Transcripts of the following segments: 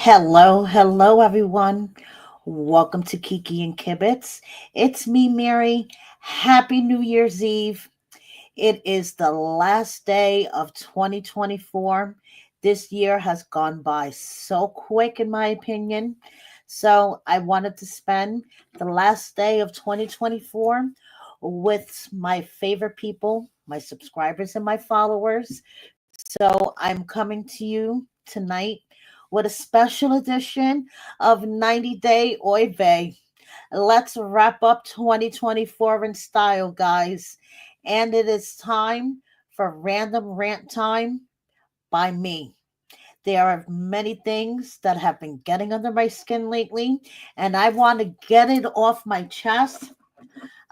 Hello, everyone. Welcome to Kiki and Kibitz. It's me, Mary. Happy New Year's Eve. It is the last day of 2024. This year has gone by so quick, in my opinion. So, I wanted to spend the last day of 2024 with my favorite people, my subscribers, and my followers. So, I'm coming to you tonight with a special edition of 90 Day Oy Vey. Let's wrap up 2024 in style, guys. And it is time for Random Rant Time by me. There are many things that have been getting under my skin lately, and I want to get it off my chest,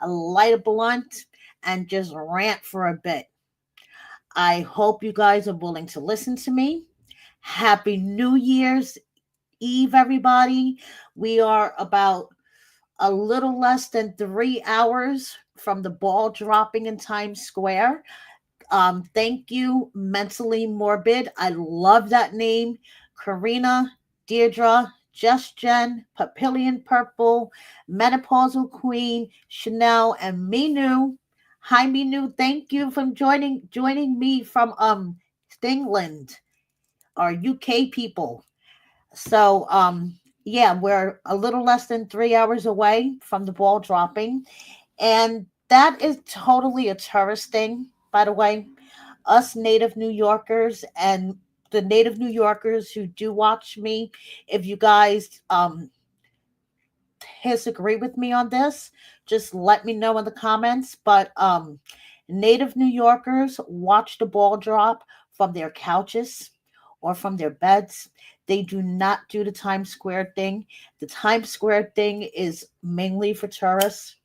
light a blunt, and just rant for a bit. I hope you guys are willing to listen to me. Happy New Year's Eve, everybody. We are about a little less than 3 hours from the ball dropping in Times Square. Thank you, Mentally Morbid. I love that name. Karina, Deirdre, Just Jen, Papillion Purple, Menopausal Queen, Chanel, and Minu. Hi, Minu. Thank you for joining me from England or UK people. So, yeah, we're a little less than 3 hours away from the ball dropping. And that is totally a tourist thing, by the way. Us native New Yorkers and the native New Yorkers who do watch me, if you guys disagree with me on this, just let me know in the comments. But native New Yorkers watch the ball drop from their couches or from their beds. They do not do the Times Square thing. The Times Square thing is mainly for tourists,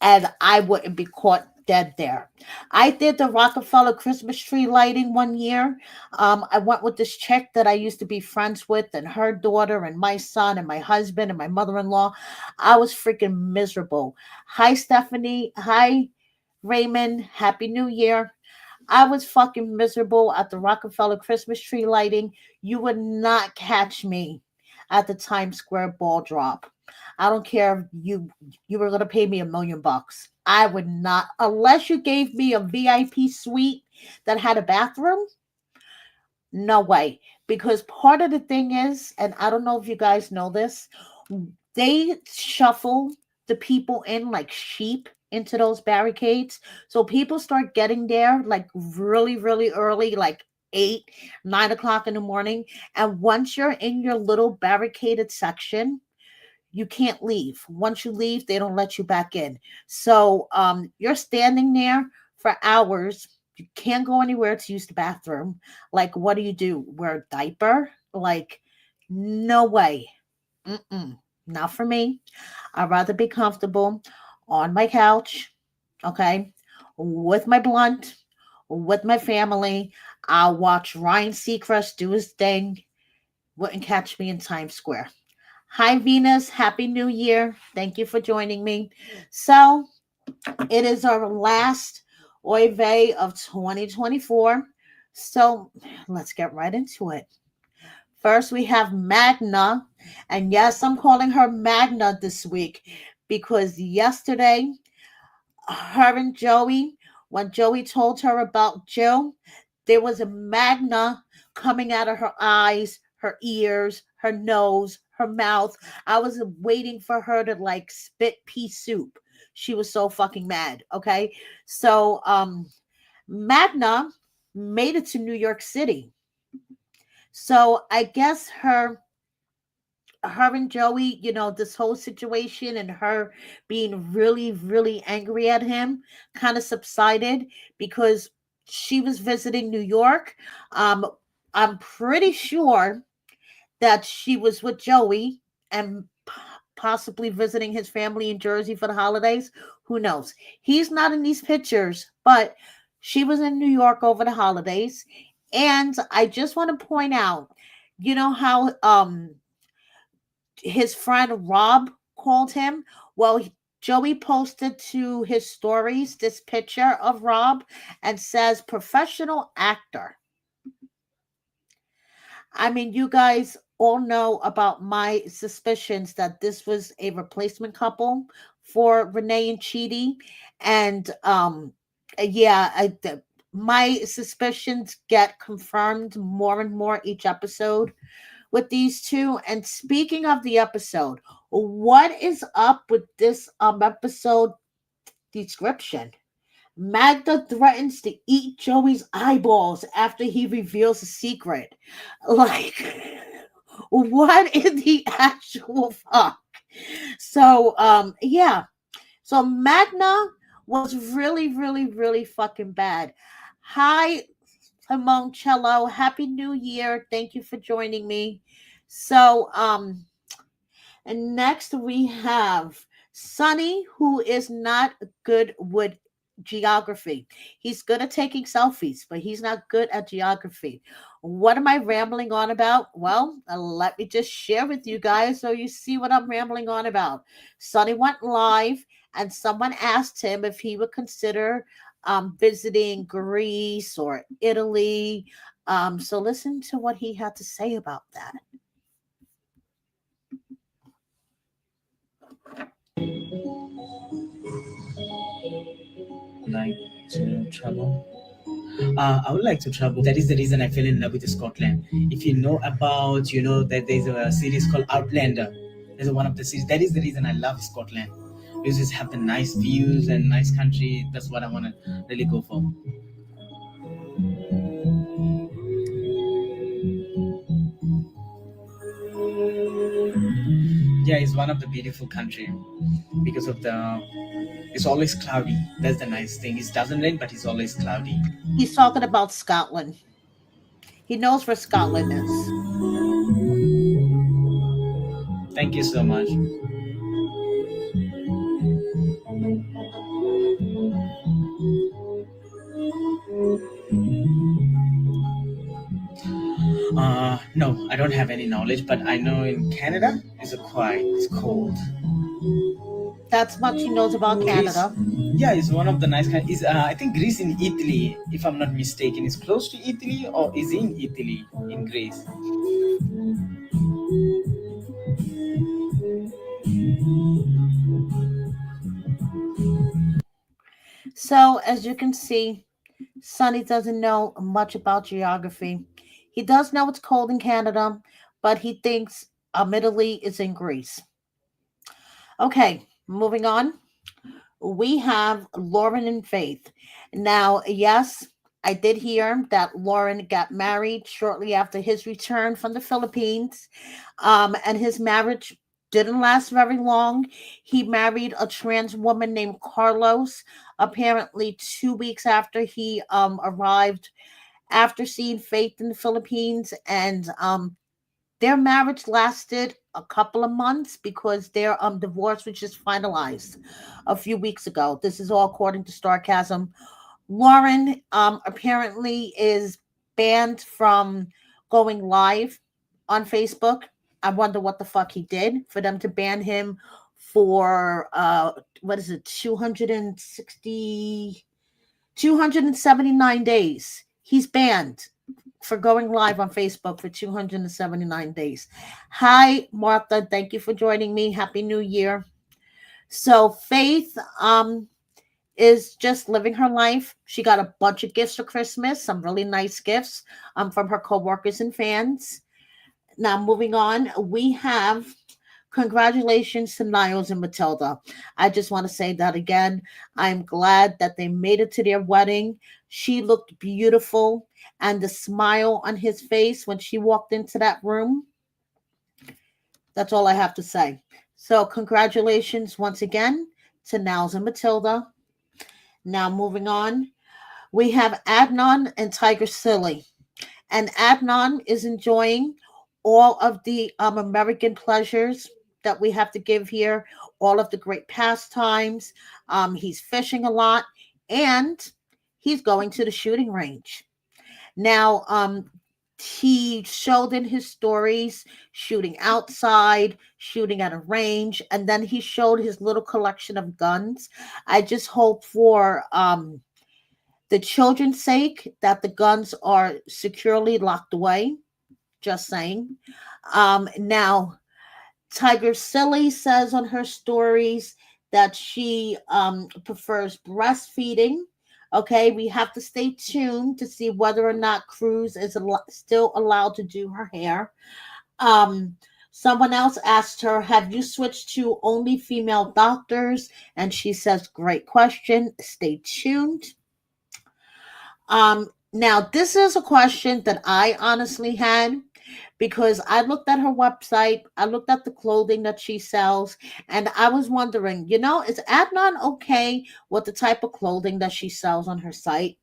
and I wouldn't be caught dead there. I did the Rockefeller Christmas tree lighting one year. I went with this chick that I used to be friends with, and her daughter, and my son, and my husband, and my mother in law. I was freaking miserable. Hi, Stephanie. Hi, Raymond. Happy New Year. I was fucking miserable at the Rockefeller Christmas tree lighting. You would not catch me at the Times Square ball drop. I don't care if you were gonna pay me $1 million. I would not, unless you gave me a VIP suite that had a bathroom. No way. Because part of the thing is, and I don't know if you guys know this, they shuffle the people in like sheep into those barricades. So people start getting there like really, really early, like 8, 9 o'clock in the morning. And once you're in your little barricaded section, you can't leave. Once you leave, they don't let you back in. So you're standing there for hours. You can't go anywhere to use the bathroom. Like, what do you do? Wear a diaper? Like, no way. Mm-mm. Not for me. I'd rather be comfortable on my couch, okay, with my blunt, with my family. I'll watch Ryan Seacrest do his thing. Wouldn't catch me in Times Square. Hi, Venus. Happy New Year. Thank you for joining me. So, it is our last Oy Vey of 2024. So, let's get right into it. First, we have Magna. And yes, I'm calling her Magna this week because yesterday, her and Joey, when Joey told her about Jill, there was a Magna coming out of her eyes, her ears, her nose, her mouth. I was waiting for her to like spit pea soup. She was so fucking mad. Okay. So Magna made it to New York City. So I guess her and Joey, this whole situation and her being really, really angry at him kind of subsided because she was visiting New York. Um, I'm pretty sure that she was with Joey and possibly visiting his family in Jersey for the holidays. Who knows? He's not in these pictures, but she was in New York over the holidays. And I just want to point out, you know how his friend Rob called him? Well, Joey posted to his stories this picture of Rob and says professional actor. I mean, you guys all know about my suspicions that this was a replacement couple for Renee and Chidi. And yeah, my suspicions get confirmed more and more each episode with these two. And speaking of the episode, what is up with this episode description? Magda threatens to eat Joey's eyeballs after he reveals a secret. Like, what in the actual fuck? So, yeah. So Magna was really, really, really fucking bad. Hi, Limoncello. Happy New Year. Thank you for joining me. So, and next we have Sonny, who is not good with geography. He's good at taking selfies, but he's not good at geography. What am I rambling on about? Well, let me just share with you guys so you see what I'm rambling on about. Sonny went live, and someone asked him if he would consider visiting Greece or Italy. So listen to what he had to say about that. He's talking about Scotland. He knows where Scotland is. That's much he knows about Canada. So, as you can see, Sonny doesn't know much about geography. He does know it's cold in Canada, but he thinks Italy is in Greece. Okay, moving on. We have Lauren and Faith. Now, yes, I did hear that Lauren got married shortly after his return from the Philippines, and his marriage didn't last very long. He married a trans woman named Carlos, apparently 2 weeks after he arrived after seeing Faith in the Philippines, and their marriage lasted a couple of months because their divorce was just finalized a few weeks ago. This is all according to Starcasm. Lauren apparently is banned from going live on Facebook. I wonder what the fuck he did for them to ban him for what is it, 279 days. He's banned for going live on Facebook for 279 days. Hi, Martha. Thank you for joining me. Happy New Year. So, Faith is just living her life. She got a bunch of gifts for Christmas, some really nice gifts from her coworkers and fans. Now, moving on, we have congratulations to Niles and Matilda. I just want to say that again. I'm glad that they made it to their wedding. She looked beautiful, and the smile on his face when she walked into that room. That's all I have to say. So, congratulations once again to Niles and Matilda. Now, moving on, we have Adnan and Tiger Silly. And Adnan is enjoying all of the American pleasures that we have to give here, all of the great pastimes. He's fishing a lot, and he's going to the shooting range. Now, he showed in his stories shooting outside, shooting at a range, and then he showed his little collection of guns. I just hope for the children's sake that the guns are securely locked away, Just saying. Now, Tiger Silly says on her stories that she prefers breastfeeding. Okay, we have to stay tuned to see whether or not Cruz is still allowed to do her hair. Um, Someone else asked her, "Have you switched to only female doctors?" And she says, "Great question. Stay tuned." Now, this is a question that I honestly had because I looked at her website, I looked at the clothing that she sells, and I was wondering, is Adnan okay with the type of clothing that she sells on her site?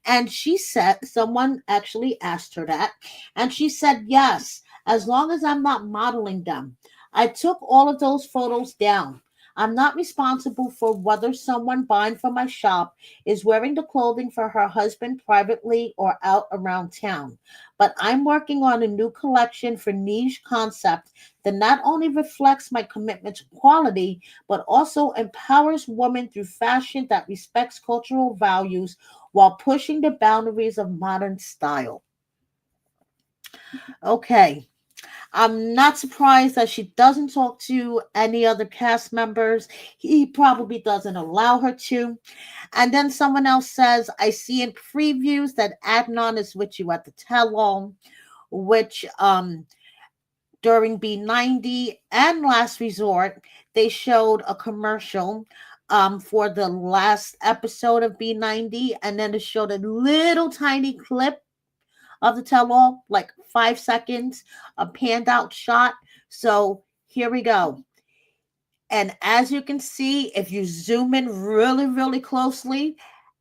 And she said, someone actually asked her that, and she said, yes, as long as I'm not modeling them. I took all of those photos down. I'm not responsible for whether someone buying from my shop is wearing the clothing for her husband privately or out around town. But I'm working on a new collection for niche concept that not only reflects my commitment to quality, but also empowers women through fashion that respects cultural values while pushing the boundaries of modern style. Okay. I'm not surprised that she doesn't talk to any other cast members. He probably doesn't allow her to. And then someone else says, I see in previews that Adnan is with you at the tell-all, which during B90 and Last Resort, they showed a commercial for the last episode of B90, and then it showed a little tiny clip of the tell-all, like 5 seconds, a panned out shot. So here we go. And as you can see, if you zoom in really, really closely,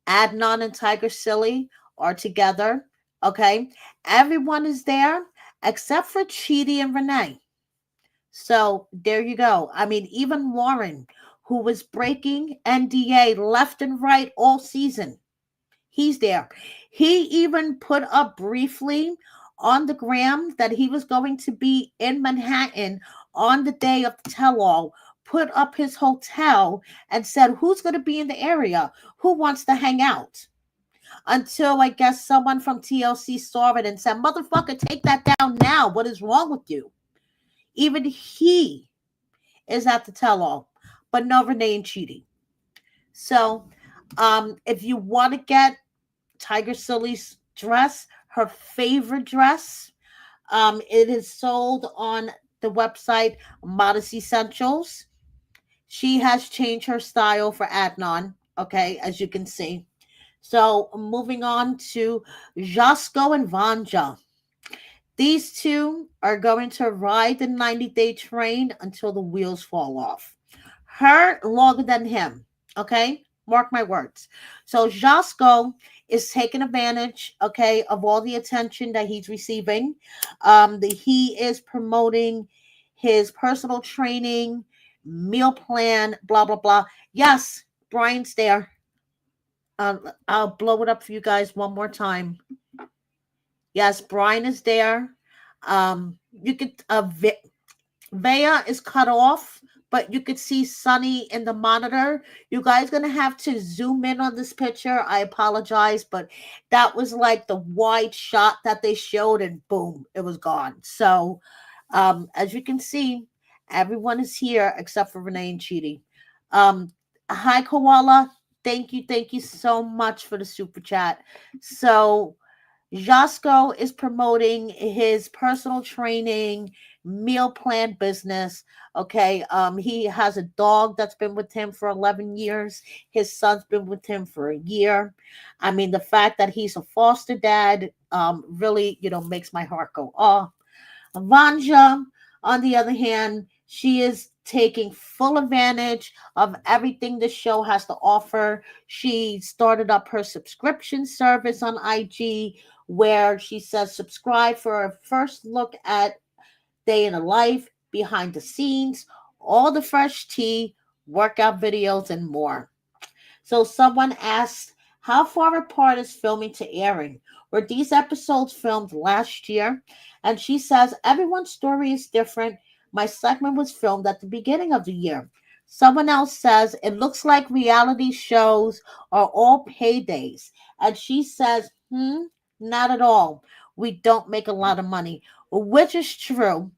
Adnan and Tiger Silly are together. Okay. Everyone is there except for Chidi and Renee. So there you go. I mean, even Lauren, who was breaking NDA left and right all season, he's there. He even put up briefly on the gram that he was going to be in Manhattan on the day of the tell all, put up his hotel and said, who's going to be in the area? Who wants to hang out? Until I guess someone from TLC saw it and said, motherfucker, take that down now. What is wrong with you? Even he is at the tell all, but no Renee and Chidi. So, if you want to get Tiger Silly's dress, her favorite dress. It is sold on the website Modest Essentials. She has changed her style for Adnan, okay, as you can see. So moving on to Jasko and Vanja. These two are going to ride the 90-day train until the wheels fall off. Her longer than him. Okay? Mark my words. So Jasko is taking advantage, okay, of all the attention that he's receiving. He is promoting his personal training, meal plan, blah, blah, blah. Yes, Brian's there. I'll blow it up for you guys one more time. Yes, Brian is there. You could Vea is cut off, but you could see Sunny in the monitor. You guys gonna have to zoom in on this picture. I apologize, but that was like the wide shot that they showed, and boom, it was gone. So, as you can see, everyone is here except for Renee and Chidi. Hi, Koala. Thank you so much for the super chat. So, Jasko is promoting his personal training, meal plan business. Okay. He has a dog that's been with him for 11 years. His son's been with him for a year. I mean, the fact that he's a foster dad really, makes my heart go, oh. Vanja, on the other hand, she is taking full advantage of everything the show has to offer. She started up her subscription service on IG where she says subscribe for a first look at day in the life, behind the scenes, all the fresh tea, workout videos, and more. So someone asked, how far apart is filming to airing? Were these episodes filmed last year? And she says, everyone's story is different. My segment was filmed at the beginning of the year. Someone else says, it looks like reality shows are all paydays. And she says, not at all. we don't make a lot of money, which is true.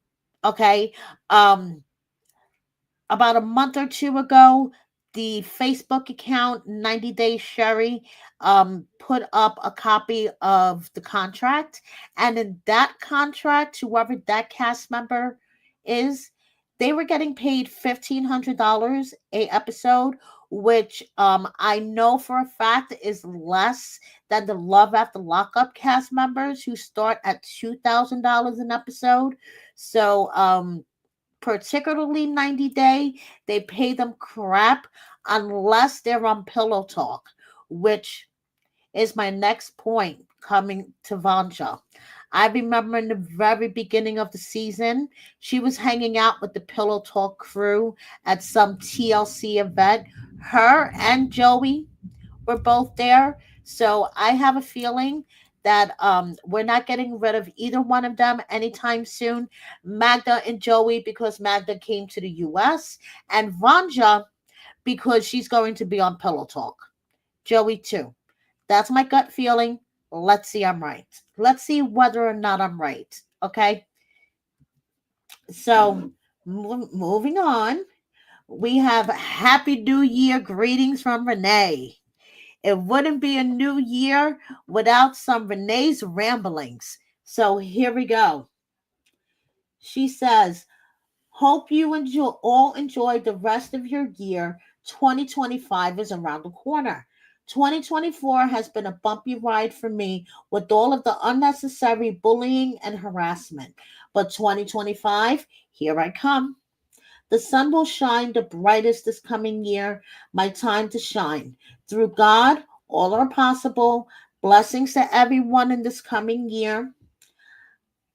Okay. Um, about a month or two ago, the Facebook account 90 Day Sherry put up a copy of the contract. And in that contract, whoever that cast member is, they were getting paid $1,500 a episode, which I know for a fact is less than the Love After Lockup cast members who start at $2,000 an episode. So particularly 90 Day, they pay them crap unless they're on Pillow Talk, which is my next point coming to Vanja. I remember in the very beginning of the season, she was hanging out with the Pillow Talk crew at some TLC event. Her and Joey were both there. So I have a feeling that we're not getting rid of either one of them anytime soon. Magda and Joey because Magda came to the US, and Vanja because she's going to be on Pillow Talk. Joey too. That's my gut feeling. Let's see I'm right. Let's see whether or not I'm right. Okay. So moving on, we have Happy New Year greetings from Renee. It wouldn't be a new year without some Renee's ramblings. So here we go. She says, hope you all enjoy the rest of your year. 2025 is around the corner. 2024 has been a bumpy ride for me with all of the unnecessary bullying and harassment. But 2025, here I come. The sun will shine the brightest this coming year. My time to shine. Through God, all are possible. Blessings to everyone in this coming year.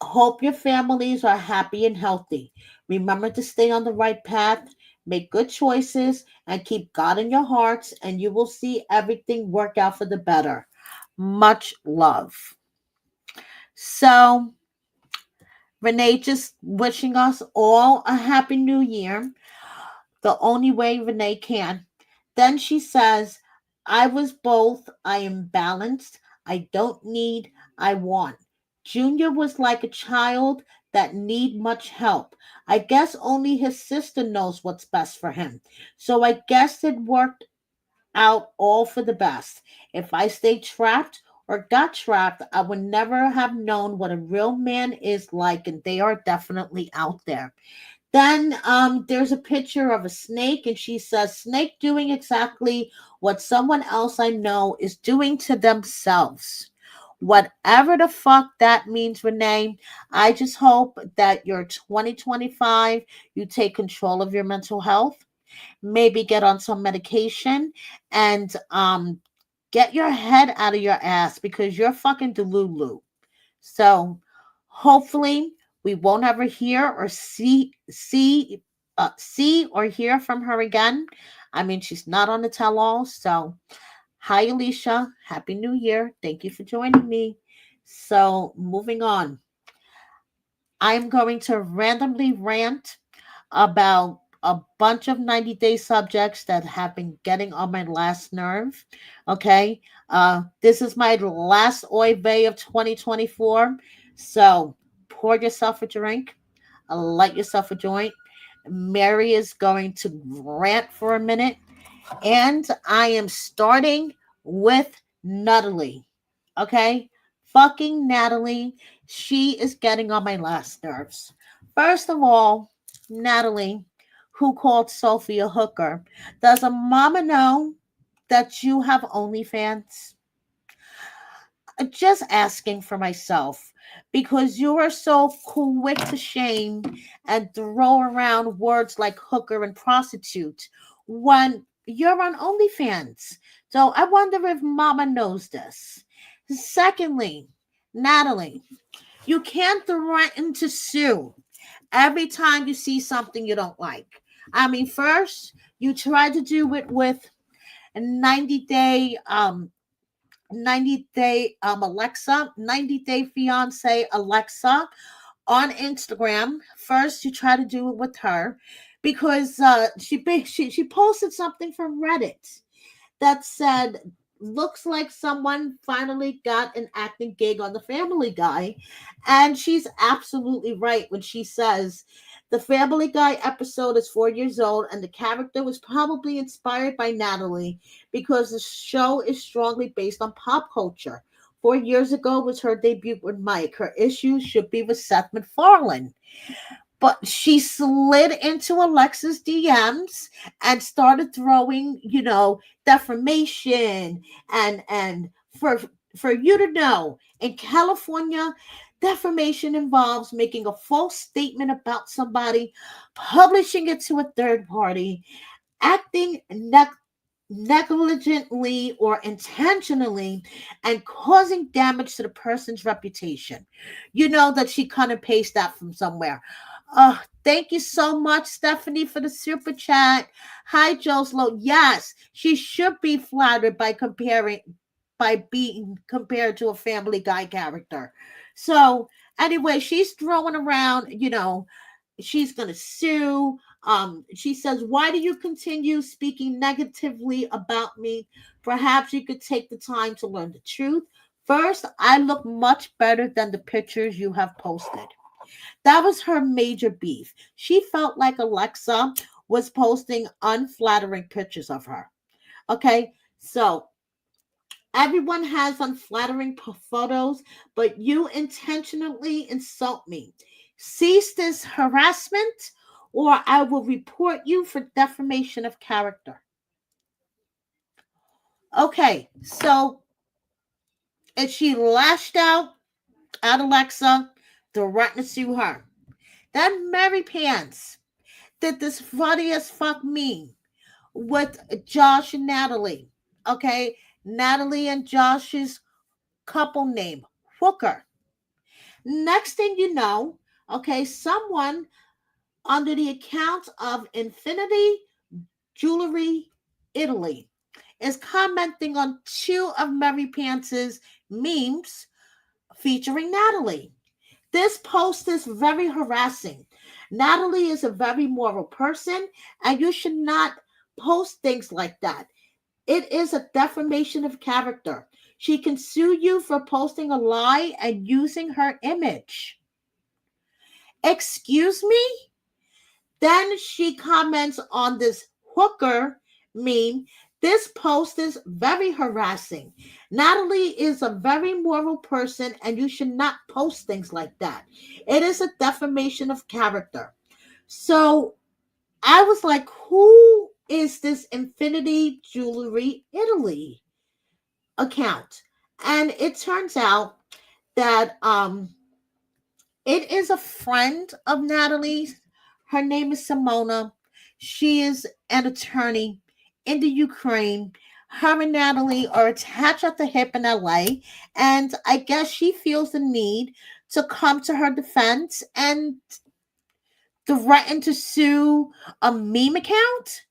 Hope your families are happy and healthy. Remember to stay on the right path, make good choices, and keep God in your hearts, and you will see everything work out for the better. Much love. So, Renee just wishing us all a happy new year the only way Renee can. Then she says, I was both. I am balanced. I don't need. I want. Junior was like a child that need much help. I guess only his sister knows what's best for him. So I guess it worked out all for the best. If I stayed trapped or got trapped, I would never have known what a real man is like, and they are definitely out there. Then there's a picture of a snake, and she says, snake doing exactly what someone else I know is doing to themselves. Whatever the fuck that means, Renee, I just hope that your 2025, you take control of your mental health, maybe get on some medication, and get your head out of your ass because you're fucking delulu. So hopefully we won't ever hear or see or hear from her again. I mean, she's not on the tell all. So hi Alicia, happy new year. Thank you for joining me. So moving on. I'm going to randomly rant about a bunch of 90 day subjects that have been getting on my last nerve. Okay. This is my last Oy Vey of 2024. So pour yourself a drink, light yourself a joint. Mary is going to rant for a minute. And I am starting with Natalie. Okay? Fucking Natalie. She is getting on my last nerves. First of all, Natalie, who called Sophie a hooker, does a mama know that you have OnlyFans? Just asking for myself because you are so quick to shame and throw around words like hooker and prostitute when you're on OnlyFans. So I wonder if mama knows this. Secondly, Natalie, you can't threaten to sue every time you see something you don't like. I mean, first, you tried to do it with a 90 day fiance Alexa on Instagram. First, you try to do it with her because she posted something from Reddit that said looks like someone finally got an acting gig on the Family Guy. And she's absolutely right when she says the Family Guy episode is 4 years old and the character was probably inspired by Natalie because the show is strongly based on pop culture. 4 years ago was her debut with Mike. Her issues should be with Seth MacFarlane. But she slid into Alexa's DMs and started throwing, defamation and for you to know, in California, defamation involves making a false statement about somebody, publishing it to a third party, acting negligently or intentionally, and causing damage to the person's reputation. You know that she cut and paste that from somewhere. Thank you so much, Stephanie, for the super chat. Hi, Joslo. Yes, she should be flattered by being compared to a Family Guy character. So anyway, she's throwing around, she's gonna sue. She says, why do you continue speaking negatively about me? Perhaps you could take the time to learn the truth. First, I look much better than the pictures you have posted. That was her major beef. She felt like Alexa was posting unflattering pictures of her. Okay, so everyone has unflattering photos, but you intentionally insult me. Cease this harassment, or I will report you for defamation of character. Okay, so and she lashed out at Alexa, threatened to sue her. Then Mary Pants did this funny as fuck meme with Josh and Natalie. Okay, Natalie and Josh's couple name, Hooker. Next thing you know, okay, someone under the account of Infinity Jewelry Italy is commenting on two of Mary Pants's memes featuring Natalie. This post is very harassing. Natalie is a very moral person, and you should not post things like that. It is a defamation of character. She can sue you for posting a lie and using her image. Excuse me? Then she comments on this hooker meme. This post is very harassing. Natalie is a very moral person, and you should not post things like that. It is a defamation of character. So I was like, who is this Infinity Jewelry Italy account? And it turns out that it is a friend of Natalie's. Her name is Simona. She is an attorney in the Ukraine. Her and Natalie are attached at the hip in LA, and I guess she feels the need to come to her defense and threaten to sue a meme account.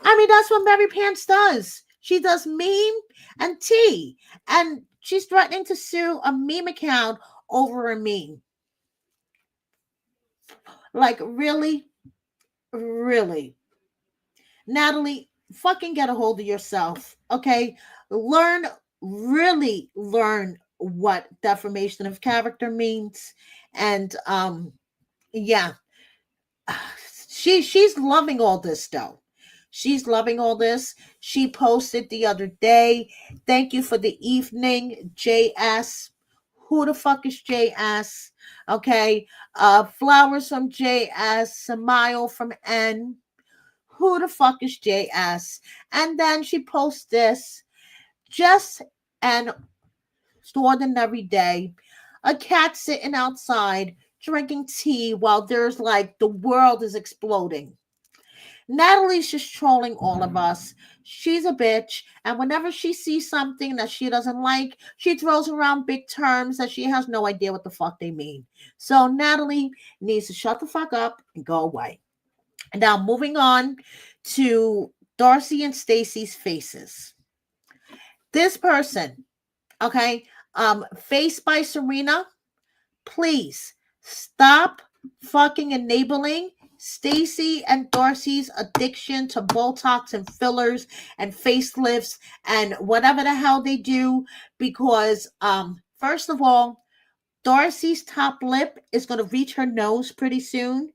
I mean, that's what Mary Pants does. She does meme and tea, and she's threatening to sue a meme account over a meme. Like, really? Really? Natalie, fucking get a hold of yourself, okay? Learn, really learn what defamation of character means. And yeah, she's loving all this though. She's loving all this. She posted the other day, thank you for the evening, JS. Who the fuck is JS? Okay. Flowers from JS, smile from N. Who the fuck is JS? And then she posts this, just an ordinary day. A cat sitting outside drinking tea while there's like the world is exploding. Natalie's just trolling all of us. She's a bitch, and whenever she sees something that she doesn't like, she throws around big terms that she has no idea what the fuck they mean. So Natalie needs to shut the fuck up and go away. Now, moving on to Darcy and Stacy's faces. This person, okay, Faced by Serena, please stop fucking enabling Stacy and Darcy's addiction to Botox and fillers and facelifts and whatever the hell they do, because first of all, Darcy's top lip is going to reach her nose pretty soon.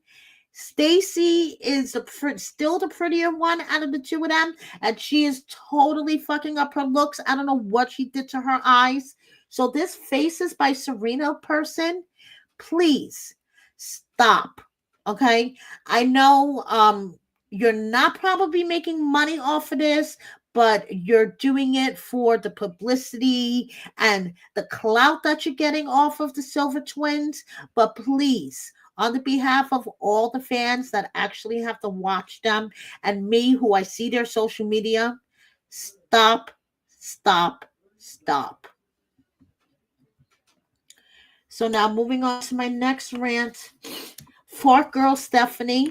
Stacy is still the prettier one out of the two of them, and she is totally fucking up her looks. I don't know what she did to her eyes. So this Faces by Serena person, please stop. Okay? I know you're not probably making money off of this, but you're doing it for the publicity and the clout that you're getting off of the Silver Twins. But please, on the behalf of all the fans that actually have to watch them and me, who I see their social media, stop, stop, stop. So now moving on to my next rant. Fort Girl Stephanie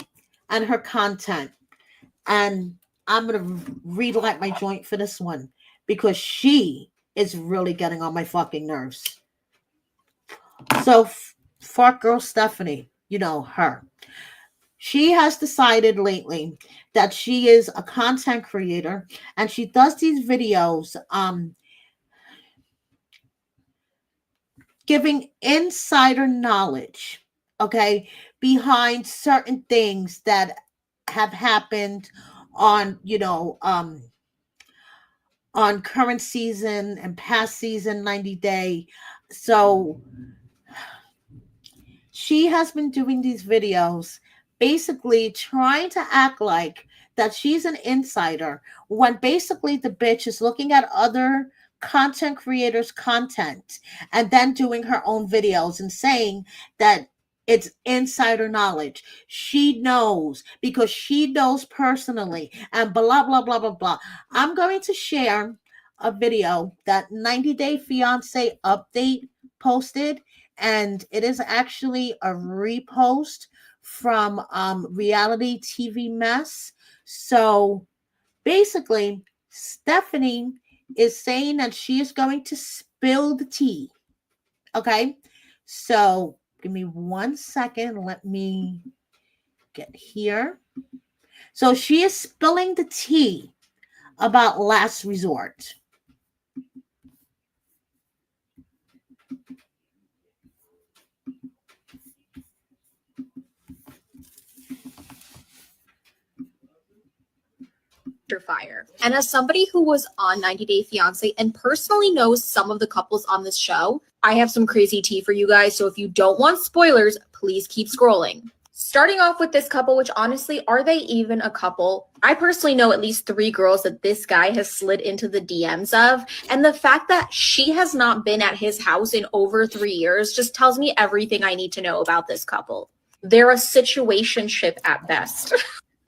and her content. And I'm going to relight my joint for this one because she is really getting on my fucking nerves. So Fort Girl Stephanie, you know her. She has decided lately that she is a content creator and she does these videos giving insider knowledge, okay, behind certain things that have happened on, on current season and past season 90 Day. So she has been doing these videos basically trying to act like that she's an insider when basically the bitch is looking at other content creators' content and then doing her own videos and saying that it's insider knowledge. She knows because she knows personally and blah, blah, blah, blah, blah. I'm going to share a video that 90 Day Fiance Update posted, and it is actually a repost from Reality TV Mess. So basically, Stephanie is saying that she is going to spill the tea. Okay, so give me 1 second. Let me get here. So she is spilling the tea about Last Resort. Fire. And as somebody who was on 90 Day Fiance and personally knows some of the couples on this show, I have some crazy tea for you guys. So if you don't want spoilers, please keep scrolling. Starting off with this couple, which honestly, are they even a couple? I personally know at least 3 girls that this guy has slid into the DMs of. And the fact that she has not been at his house in over 3 years just tells me everything I need to know about this couple. They're a situationship at best.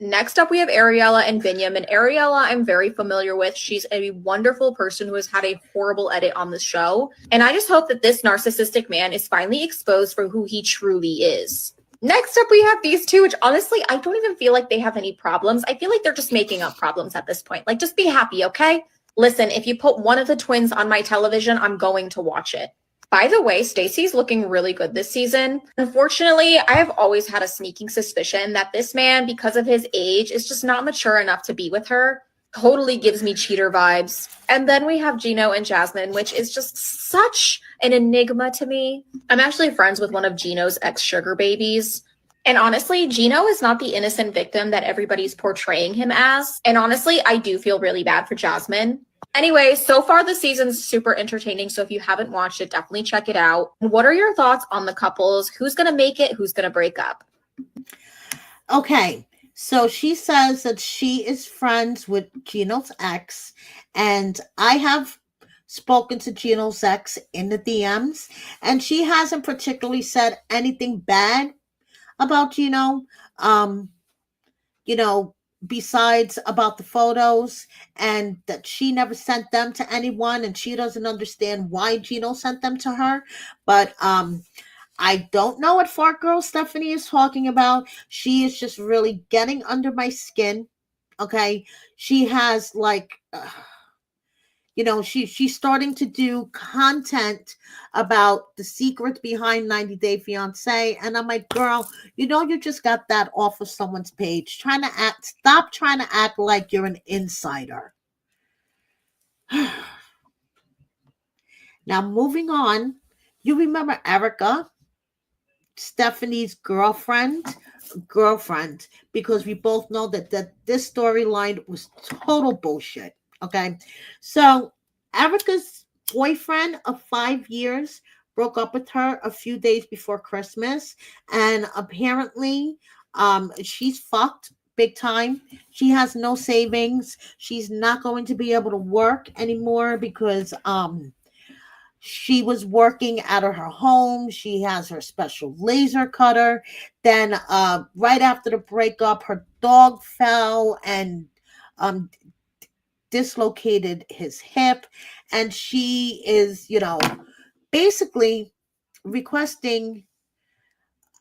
Next up, we have Ariella and Binyam. And Ariella, I'm very familiar with. She's a wonderful person who has had a horrible edit on the show. And I just hope that this narcissistic man is finally exposed for who he truly is. Next up, we have these two, which honestly, I don't even feel like they have any problems. I feel like they're just making up problems at this point. Like, just be happy, okay? Listen, if you put one of the twins on my television, I'm going to watch it. By the way, Stacy's looking really good this season. Unfortunately, I have always had a sneaking suspicion that this man, because of his age, is just not mature enough to be with her. Totally gives me cheater vibes. And then we have Gino and Jasmine, which is just such an enigma to me. I'm actually friends with one of Gino's ex-sugar babies. And honestly, Gino is not the innocent victim that everybody's portraying him as. And honestly, I do feel really bad for Jasmine. Anyway, so far the season's super entertaining, so if you haven't watched it, definitely check it out. What are your thoughts on the couples? Who's going to make it? Who's going to break up? Okay, so she says that she is friends with Gino's ex, and I have spoken to Gino's ex in the DMs, and she hasn't particularly said anything bad about Gino. You know, besides about the photos and that she never sent them to anyone and she doesn't understand why Gino sent them to her. But I don't know what fart girl Stephanie is talking about. She is just really getting under my skin. Okay. She has like she's starting to do content about the secrets behind 90 Day Fiance. And I'm like, girl, you just got that off of someone's page. Stop trying to act like you're an insider. Now, moving on, you remember Erica, Stephanie's girlfriend, because we both know that this storyline was total bullshit. Okay, so Erica's boyfriend of 5 years broke up with her a few days before Christmas, and apparently, she's fucked big time. She has no savings. She's not going to be able to work anymore because she was working out of her home. She has her special laser cutter. Then, right after the breakup, her dog fell and um, dislocated his hip. And she is, basically requesting,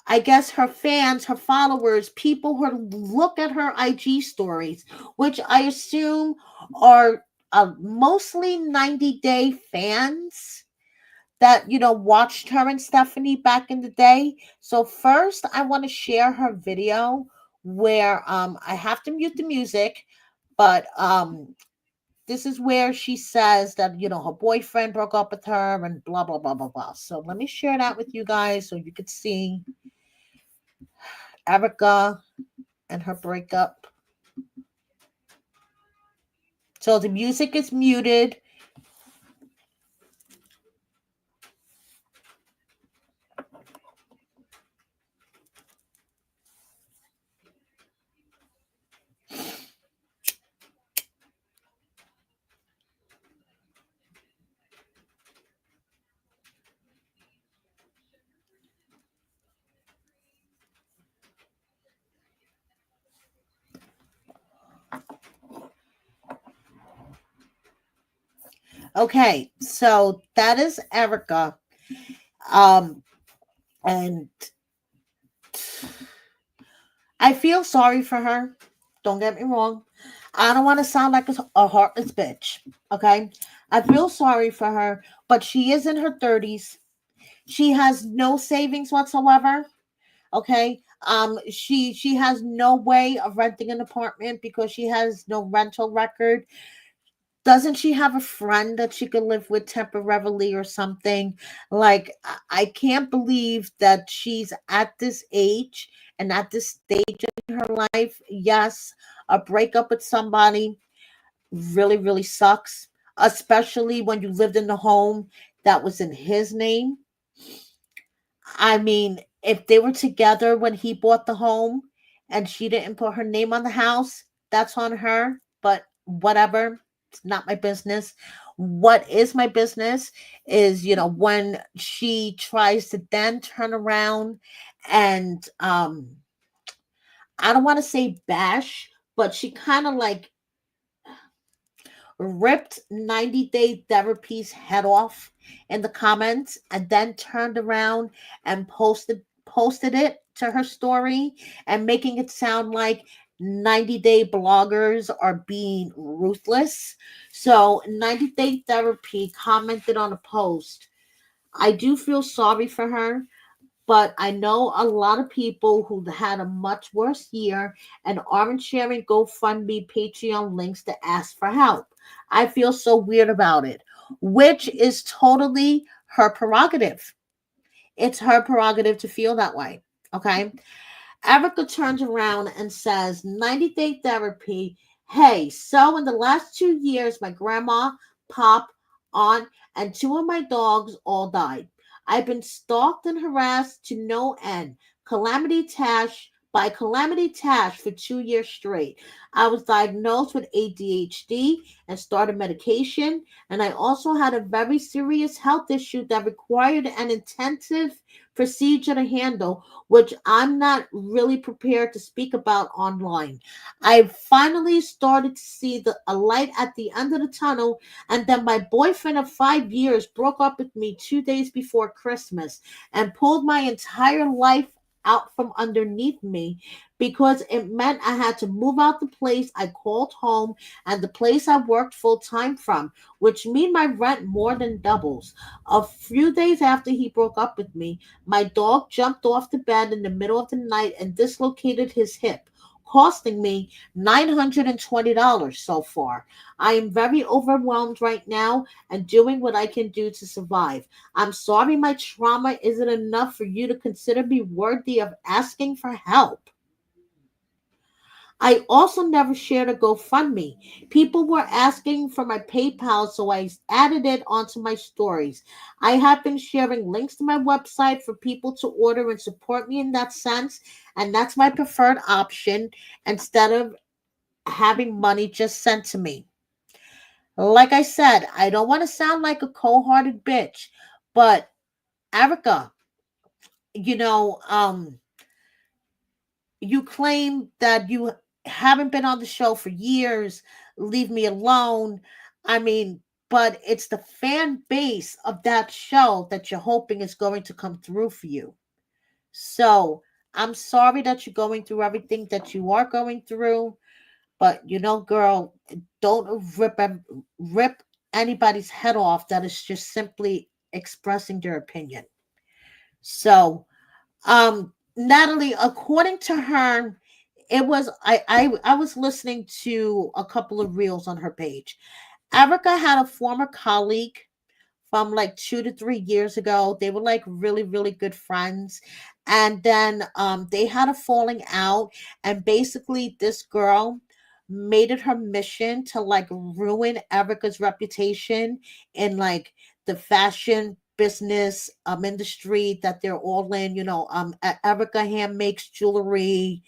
I guess, her fans, her followers, people who look at her IG stories, which I assume are mostly 90 Day fans that watched her and Stephanie back in the day. So first I want to share her video where I have to mute the music, but this is where she says that her boyfriend broke up with her and blah blah blah blah blah. So let me share that with you guys so you could see Erica and her breakup. So the music is muted. Okay, so that is Erica. Um, and I feel sorry for her. Don't get me wrong. I don't want to sound like a heartless bitch. Okay. I feel sorry for her, but she is in her 30s. She has no savings whatsoever. Okay. She has no way of renting an apartment because she has no rental record. Doesn't she have a friend that she could live with temporarily or something? Like, I can't believe that she's at this age and at this stage in her life. Yes, a breakup with somebody really, really sucks, especially when you lived in the home that was in his name. I mean, if they were together when he bought the home and she didn't put her name on the house, that's on her. But whatever, it's not my business. What is my business is, when she tries to then turn around and I don't want to say bash, but she kind of like ripped 90 Day Therapy's head off in the comments and then turned around and posted it to her story and making it sound like 90 Day bloggers are being ruthless. So 90 Day Therapy commented on a post. I do feel sorry for her, but I know a lot of people who had a much worse year and aren't sharing GoFundMe, Patreon links to ask for help. I feel so weird about it, which is totally her prerogative. It's her prerogative to feel that way. Okay. Erica turns around and says, 90 Day Therapy. Hey, so in the last 2 years, my grandma, pop, aunt, and two of my dogs all died. I've been stalked and harassed to no end. Calamity Tash for 2 years straight. I was diagnosed with ADHD and started medication, and I also had a very serious health issue that required an intensive procedure to handle, which I'm not really prepared to speak about online. I finally started to see a light at the end of the tunnel, and then my boyfriend of 5 years broke up with me 2 days before Christmas and pulled my entire life out from underneath me because it meant I had to move out the place I called home and the place I worked full time from, which mean my rent more than doubles. A few days after he broke up with me, my dog jumped off the bed in the middle of the night and dislocated his hip, costing me $920 so far. I am very overwhelmed right now and doing what I can do to survive. I'm sorry my trauma isn't enough for you to consider me worthy of asking for help. I also never shared a GoFundMe. People were asking for my PayPal, so I added it onto my stories. I have been sharing links to my website for people to order and support me in that sense, and that's my preferred option instead of having money just sent to me. Like I said, I don't want to sound like a cold hearted bitch, but Erica, you know, you claim that you haven't been on the show for years. Leave me alone. I mean, but it's the fan base of that show that you're hoping is going to come through for you. So I'm sorry that you're going through everything that you are going through, but girl, don't rip anybody's head off that is just simply expressing their opinion. So Natalie, according to her, it was I was listening to a couple of reels on her page. Erica had a former colleague from like 2 to 3 years ago. They were like really, really good friends. And then they had a falling out. And basically, this girl made it her mission to like ruin Erica's reputation in like the fashion business industry that they're all in. Erica hand makes jewelry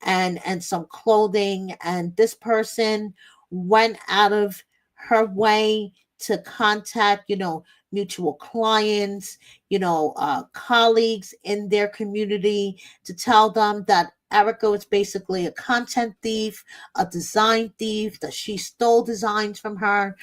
and some clothing, and this person went out of her way to contact mutual clients, colleagues in their community, to tell them that Erica is basically a content thief, a design thief, that she stole designs from her.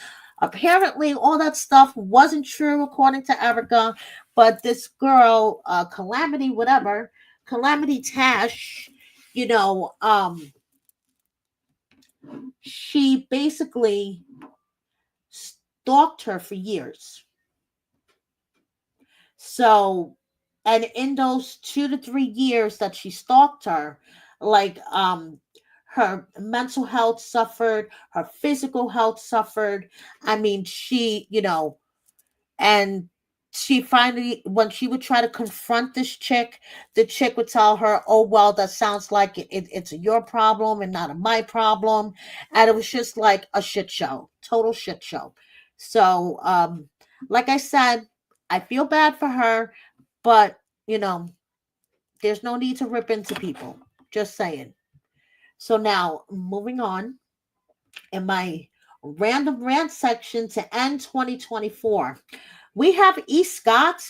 Apparently, all that stuff wasn't true according to Erica, but this girl, Calamity, whatever, Calamity Tash, you know, um, she basically stalked her for years. So, and in those 2 to 3 years that she stalked her, like, her mental health suffered, her physical health suffered. I mean, and she finally, when she would try to confront this chick, the chick would tell her, "Oh, well, that sounds like it's your problem and not a my problem." And it was just like a shit show, total shit show. So, like I said, I feel bad for her, but you know, there's no need to rip into people. Just saying. So now, moving on in my random rant section to end 2024, we have E. Scott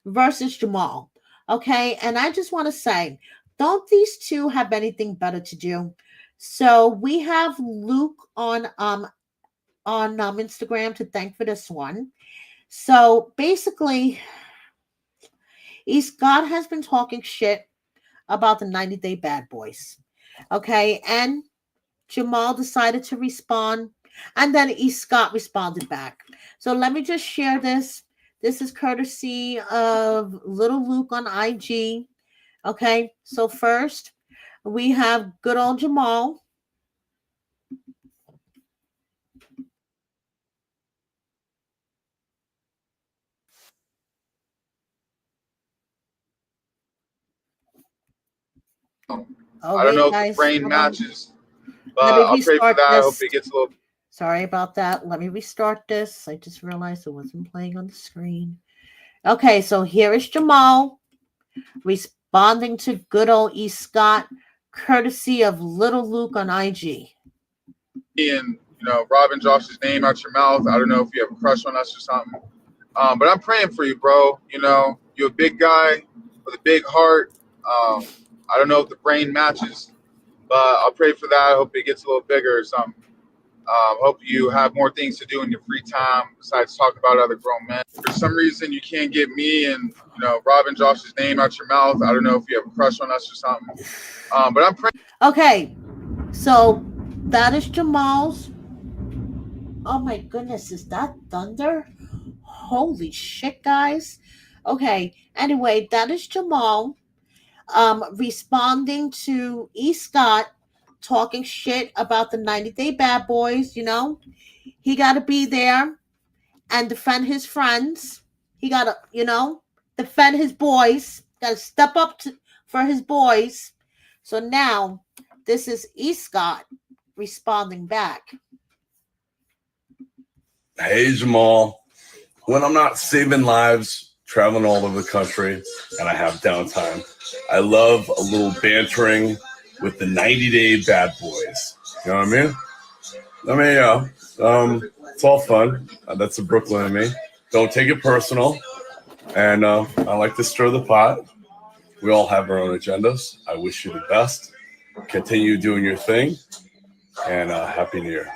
versus Jamal. Okay, and I just want to say, don't these two have anything better to do? So we have Luke on Instagram to thank for this one. So basically, E. Scott has been talking shit about the 90-Day Bad Boys. Okay, and Jamal decided to respond, and then E. Scott responded back. So let me just share this. This is courtesy of Little Luke on IG. Okay, so first we have good old Jamal. Oh, I don't wait, know if the guys. brain Hold on. matches, but Let me I'll pray for restart that. I hope this. it gets a little. Sorry about that. Let me restart this. I just realized it wasn't playing on the screen. Okay, so here is Jamal responding to good old E. Scott, courtesy of Little Luke on IG. And robbing Josh's name out your mouth. I don't know if you have a crush on us or something. But I'm praying for you, bro. You're a big guy with a big heart. I don't know if the brain matches, but I'll pray for that. I hope it gets a little bigger or something. Hope you have more things to do in your free time besides talk about other grown men. For some reason, you can't get me and Robin Josh's name out your mouth. I don't know if you have a crush on us or something. But I'm praying. Okay, so that is Jamal's. Oh my goodness, is that thunder? Holy shit, guys. Okay, anyway, that is Jamal responding to E. Scott talking shit about the 90 Day Bad Boys. He got to be there and defend his friends. He got to, defend his boys. Got to step up for his boys. So now, this is E. Scott responding back. Hey, Jamal. When I'm not saving lives, traveling all over the country, and I have downtime, I love a little bantering with the 90 Day Bad Boys. You know what I mean? It's all fun. That's the Brooklyn in me. Don't take it personal. And I like to stir the pot. We all have our own agendas. I wish you the best. Continue doing your thing. And Happy New Year.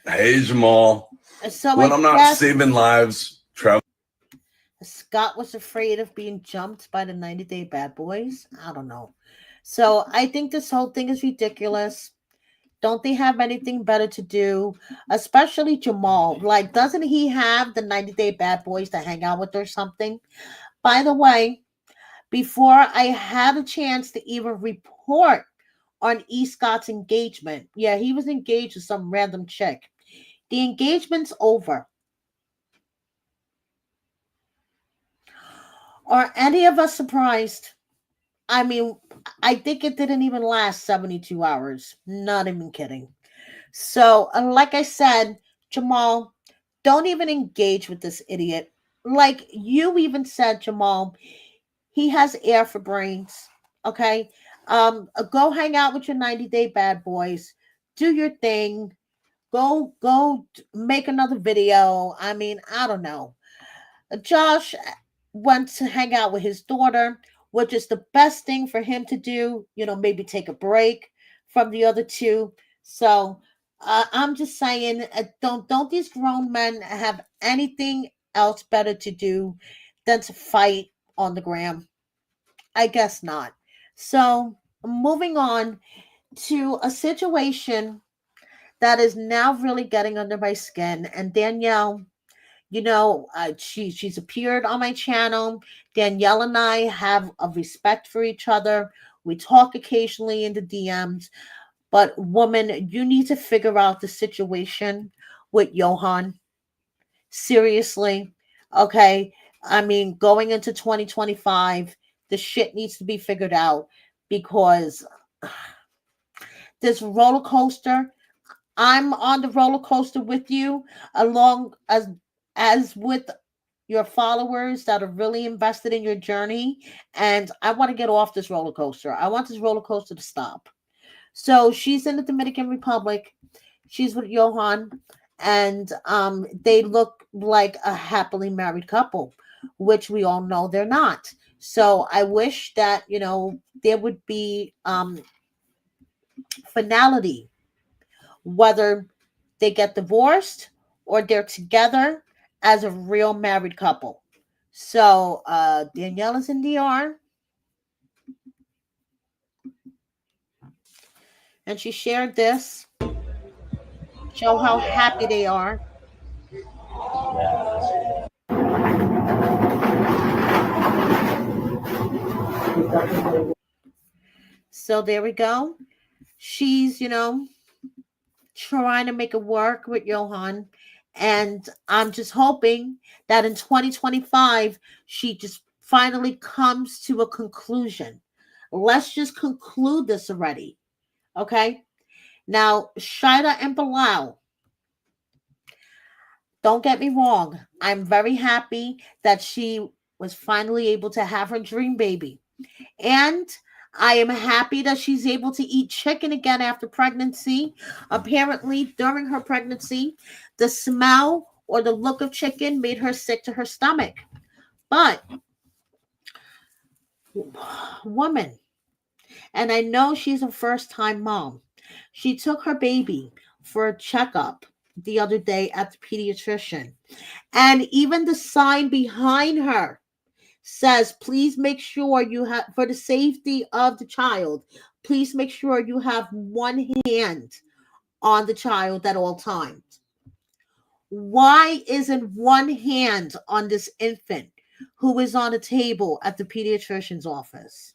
Hey, Jamal. So when I'm not saving lives, travel. Scott was afraid of being jumped by the 90 Day Bad Boys. I don't know. So I think this whole thing is ridiculous. Don't they have anything better to do? Especially Jamal. Like, doesn't he have the 90 Day Bad Boys to hang out with or something? By the way, before I had a chance to even report on E. Scott's engagement, yeah, he was engaged with some random chick. The engagement's over. Are any of us surprised? I mean, I think it didn't even last 72 hours. Not even kidding. So, like I said, Jamal, don't even engage with this idiot. Like you even said, Jamal, he has air for brains. Okay? Go hang out with your 90 Day Bad Boys. Do your thing. Go make another video. I mean, I don't know. Josh went to hang out with his daughter, which is the best thing for him to do. Maybe take a break from the other two. So I'm just saying, don't these grown men have anything else better to do than to fight on the gram? I guess not. So moving on to a situation that is now really getting under my skin, and Danielle. She's appeared on my channel. Danielle and I have a respect for each other. We talk occasionally in the DMs. But woman, you need to figure out the situation with Johan. Seriously. Okay. I mean, going into 2025, the shit needs to be figured out because this roller coaster, I'm on the roller coaster with you, along as with your followers that are really invested in your journey. And I want to get off this roller coaster. I want this roller coaster to stop. So she's in the Dominican Republic. She's with Johan, and they look like a happily married couple, which we all know they're not. So I wish that there would be finality, whether they get divorced or they're together as a real married couple. So Danielle is in DR. And she shared this. Show how happy they are. So there we go. She's, trying to make it work with Johan. And I'm just hoping that in 2025, she just finally comes to a conclusion. Let's just conclude this already. Okay? Now, Shida and Bilal, don't get me wrong. I'm very happy that she was finally able to have her dream baby. And I am happy that she's able to eat chicken again after pregnancy. Apparently, during her pregnancy, the smell or the look of chicken made her sick to her stomach. But, woman, and I know she's a first-time mom, she took her baby for a checkup the other day at the pediatrician. And even the sign behind her says, please make sure you have, for the safety of the child, please make sure you have one hand on the child at all times. Why isn't one hand on this infant who is on a table at the pediatrician's office?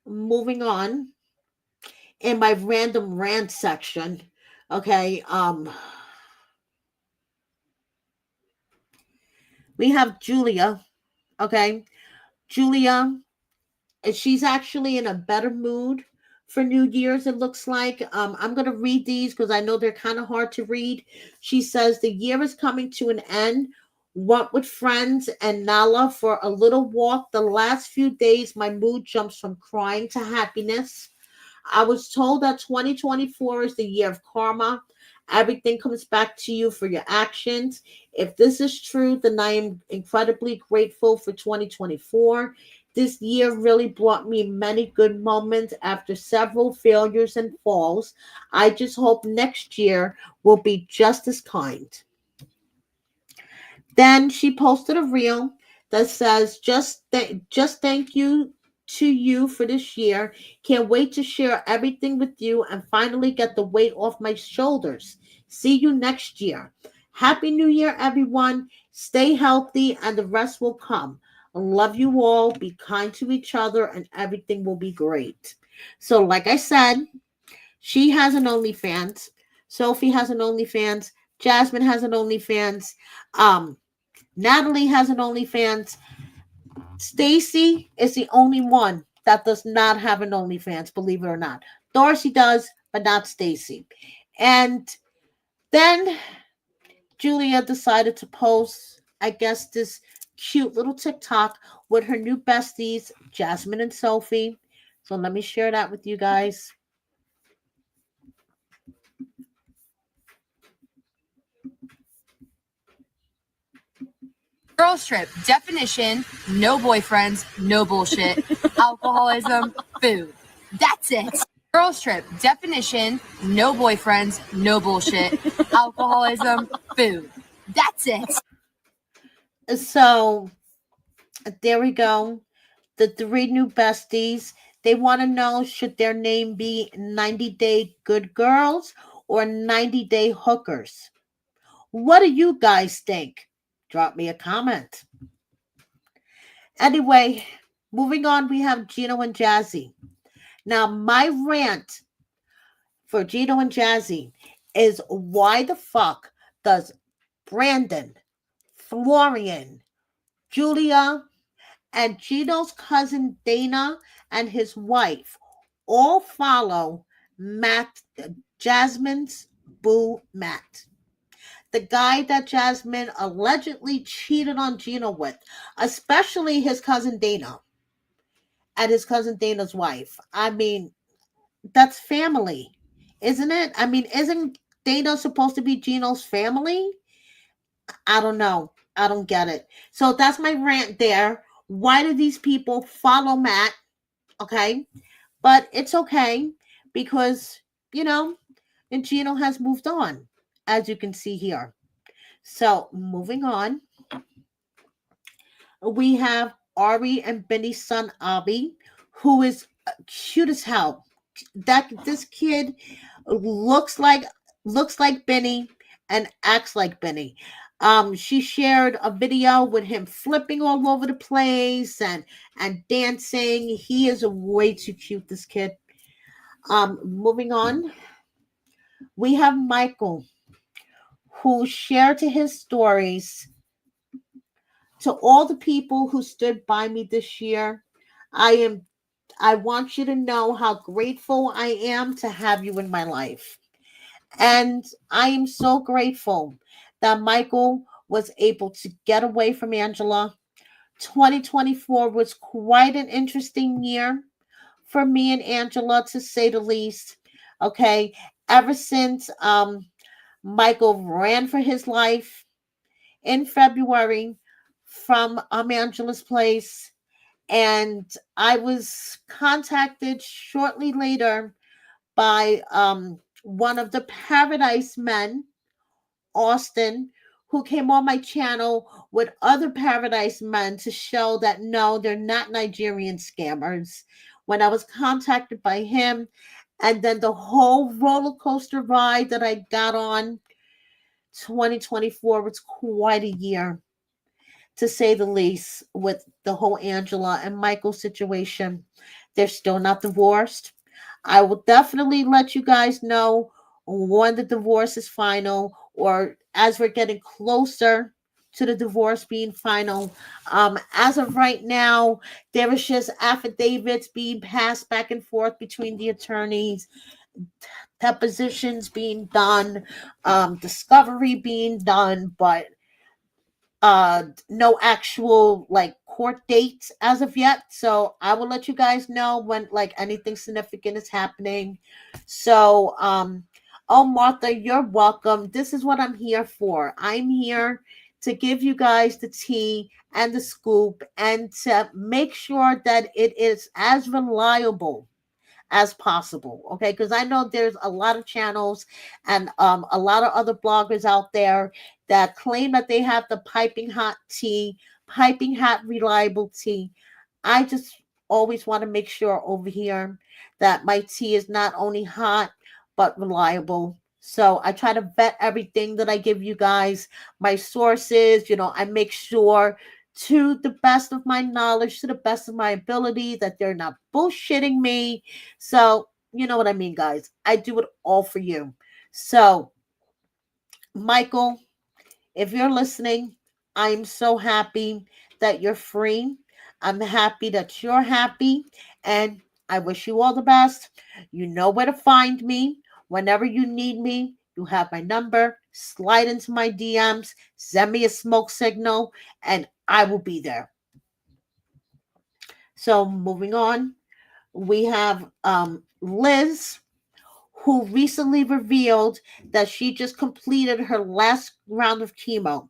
Moving on in my random rant section. Okay, we have Julia. Okay, Julia, she's actually in a better mood for New Year's, it looks like. I'm going to read these because I know they're kind of hard to read. She says, the year is coming to an end. Went with friends and Nala for a little walk. The last few days, my mood jumps from crying to happiness. I was told that 2024 is the year of karma. Everything comes back to you for your actions. If this is true, then I am incredibly grateful for 2024. This year really brought me many good moments after several failures and falls. I just hope next year will be just as kind. Then she posted a reel that says, just thank you to you for this year. Can't wait to share everything with you and finally get the weight off my shoulders. See you next year. Happy New Year, everyone. Stay healthy and the rest will come. I love you all. Be kind to each other and everything will be great. So, like I said, she has an OnlyFans. Sophie has an OnlyFans. Jasmine has an OnlyFans. Natalie has an OnlyFans. Stacy is the only one that does not have an OnlyFans, believe it or not. Dorsey does, but not Stacy. And then Julia decided to post, I guess, this cute little TikTok with her new besties, Jasmine and Sophie. So let me share that with you guys. Girls trip definition: no boyfriends, no bullshit, alcoholism, food. That's it. Girls trip definition: no boyfriends, no bullshit, alcoholism, food. That's it. So there we go. The three new besties. They want to know, should their name be 90-Day Good Girls or 90-Day Hookers? What do you guys think? Drop me a comment. Anyway, moving on, we have Gino and Jazzy. Now, my rant for Gino and Jazzy is, why the fuck does Brandon, Florian, Julia, and Gino's cousin Dana and his wife all follow Jasmine's boo Matt? The guy that Jasmine allegedly cheated on Gino with, especially his cousin Dana and his cousin Dana's wife. I mean, that's family, isn't it? I mean, isn't Dana supposed to be Gino's family? I don't know. I don't get it. So that's my rant there. Why do these people follow Matt? Okay. But it's okay because, and Gino has moved on, as you can see here. So moving on, we have Ari and Benny's son Abby, who is cute as hell. This kid looks like Benny and acts like Benny. She shared a video with him flipping all over the place and dancing. He is way too cute, this kid. Moving on, we have Michael, who shared his stories. To all the people who stood by me this year, I want you to know how grateful I am to have you in my life. And I am so grateful that Michael was able to get away from Angela. 2024 was quite an interesting year for me and Angela, to say the least. Okay, ever since Michael ran for his life in February from Angela's place, and I was contacted shortly later by one of the Paradise Men, Austin, who came on my channel with other Paradise Men to show that no, they're not Nigerian scammers. When I was contacted by him, and then the whole roller coaster ride that I got on, 2024 was quite a year, to say the least, with the whole Angela and Michael situation. They're still not divorced. I will definitely let you guys know when the divorce is final, or as we're getting closer to the divorce being final. As of right now, there is just affidavits being passed back and forth between the attorneys, depositions being done, discovery being done, but no actual like court dates as of yet. So I will let you guys know when like anything significant is happening. So oh, Martha, you're welcome. This is what I'm here for. I'm here to give you guys the tea and the scoop, and to make sure that it is as reliable as possible. Okay, because I know there's a lot of channels and a lot of other bloggers out there that claim that they have the piping hot tea, piping hot reliable tea. I just always want to make sure over here that my tea is not only hot but reliable. So I try to vet everything that I give you guys, my sources. I make sure, to the best of my knowledge, to the best of my ability, that they're not bullshitting me. So you know what I mean, guys. I do it all for you. So, Michael, if you're listening, I'm so happy that you're free. I'm happy that you're happy. And I wish you all the best. You know where to find me. Whenever you need me, you have my number. Slide into my DMs, send me a smoke signal, and I will be there. So, moving on, we have Liz, who recently revealed that she just completed her last round of chemo.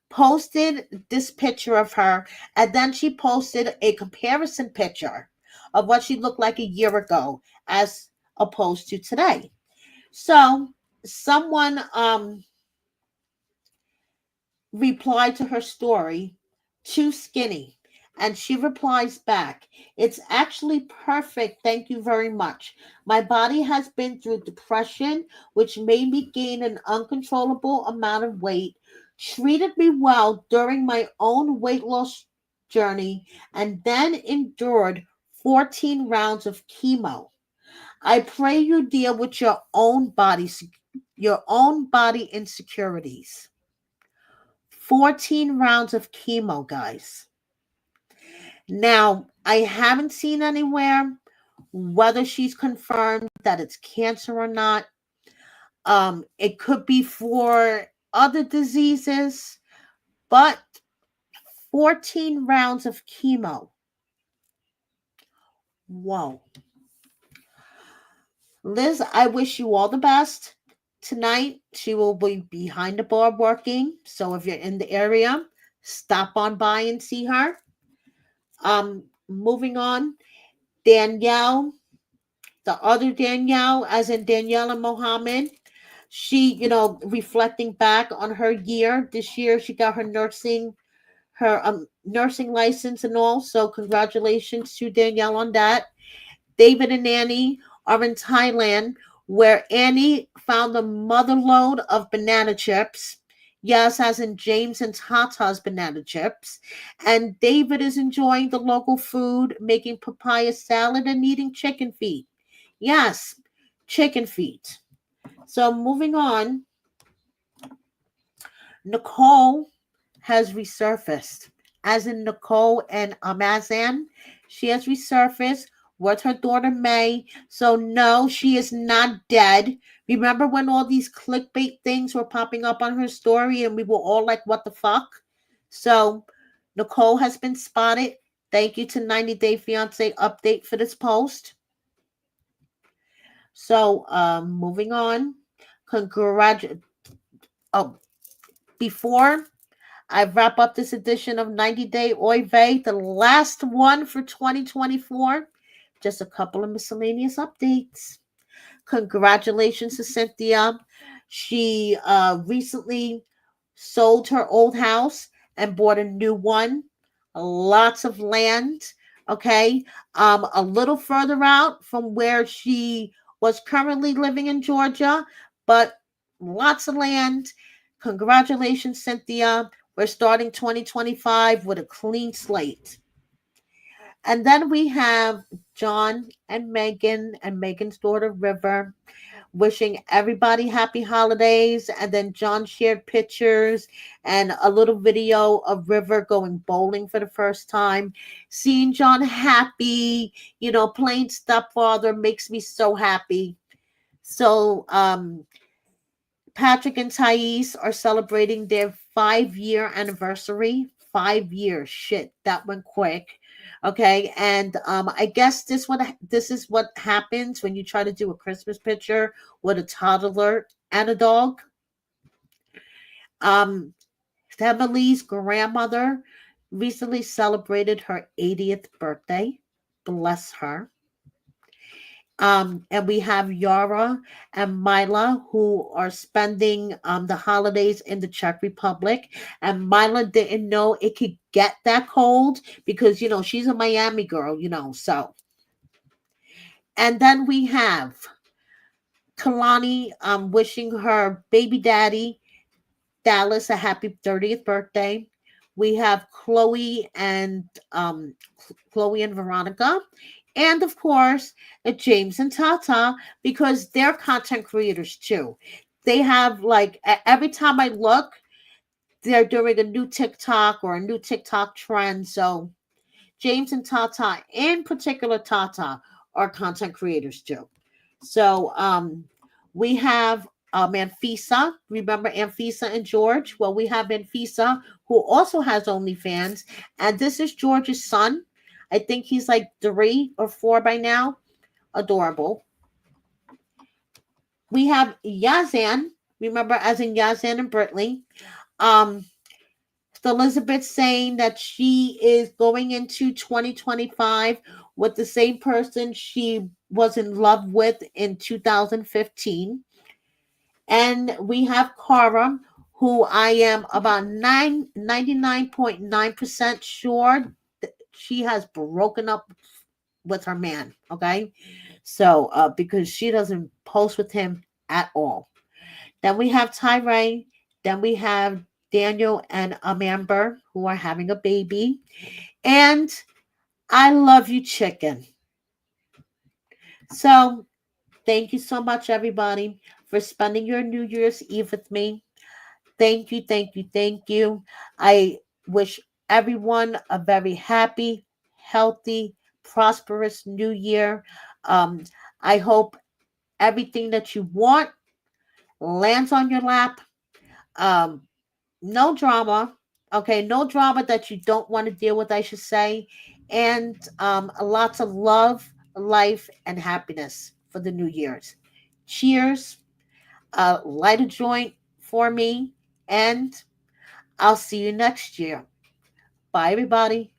Posted this picture of her, and then she posted a comparison picture of what she looked like a year ago as opposed to today. So someone replied to her story, "Too skinny." And she replies back, "It's actually perfect. Thank you very much. My body has been through depression, which made me gain an uncontrollable amount of weight, treated me well during my own weight loss journey, and then endured 14 rounds of chemo. I pray you deal with your own body insecurities." 14 rounds of chemo, guys. Now, I haven't seen anywhere whether she's confirmed that it's cancer or not. It could be for other diseases, but 14 rounds of chemo. Whoa. Liz, I wish you all the best. Tonight, she will be behind the bar working. So if you're in the area, stop on by and see her. Moving on, Danielle, the other Danielle, as in Danielle and Mohammed. She, reflecting back on her year. This year, she got her nursing license and all. So congratulations to Danielle on that. David and Annie are in Thailand, where Annie found a mother load of banana chips. Yes, as in James and Tata's banana chips. And David is enjoying the local food, making papaya salad and eating chicken feet. Yes, chicken feet. So moving on, Nicole has resurfaced. As in Nicole and Amazan, she has resurfaced with her daughter May. So no, she is not dead. Remember when all these clickbait things were popping up on her story and we were all like, what the fuck? So Nicole has been spotted. Thank you to 90 Day Fiance Update for this post. So moving on. Before I wrap up this edition of 90 Day Oy Vey, the last one for 2024, just a couple of miscellaneous updates. Congratulations to Cynthia. She recently sold her old house and bought a new one. Lots of land. Okay. A little further out from where she was currently living in Georgia, but lots of land. Congratulations, Cynthia. We're starting 2025 with a clean slate. And then we have John and Megan and Megan's daughter River wishing everybody happy holidays. And then John shared pictures and a little video of River going bowling for the first time. Seeing John happy, playing stepfather makes me so happy. So Patrick and Thais are celebrating their 5-year anniversary. 5 years. Shit, that went quick. Okay, and I guess this is what happens when you try to do a Christmas picture with a toddler and a dog. Emily's grandmother recently celebrated her 80th birthday. Bless her. And we have Yara and Mila who are spending the holidays in the Czech Republic. And Mila didn't know it could get that cold because, she's a Miami girl, so. And then we have Kalani wishing her baby daddy, Dallas, a happy 30th birthday. We have Chloe and Veronica. And of course, James and Tata, because they're content creators too. They have every time I look, they're doing a new TikTok or a new TikTok trend. So James and Tata, in particular Tata, are content creators too. So we have Anfisa. Remember Anfisa and George? Well, we have Anfisa, who also has OnlyFans. And this is George's son. I think he's like 3 or 4 by now. Adorable. We have Yazan. Remember, as in Yazan and Britley. Elizabeth saying that she is going into 2025 with the same person she was in love with in 2015. And we have Cara, who I am about 99.9% sure she has broken up with her man. Okay. So, because she doesn't post with him at all. Then we have Tyray. Then we have Daniel and Amber, who are having a baby. And I love you, chicken. So, thank you so much, everybody, for spending your New Year's Eve with me. Thank you, thank you, thank you. I wish everyone a very happy, healthy, prosperous New Year. I hope everything that you want lands on your lap. No drama. Okay, no drama that you don't want to deal with, I should say. And lots of love, life, and happiness for the New Year's. Cheers. Light a joint for me. And I'll see you next year. Bye, everybody.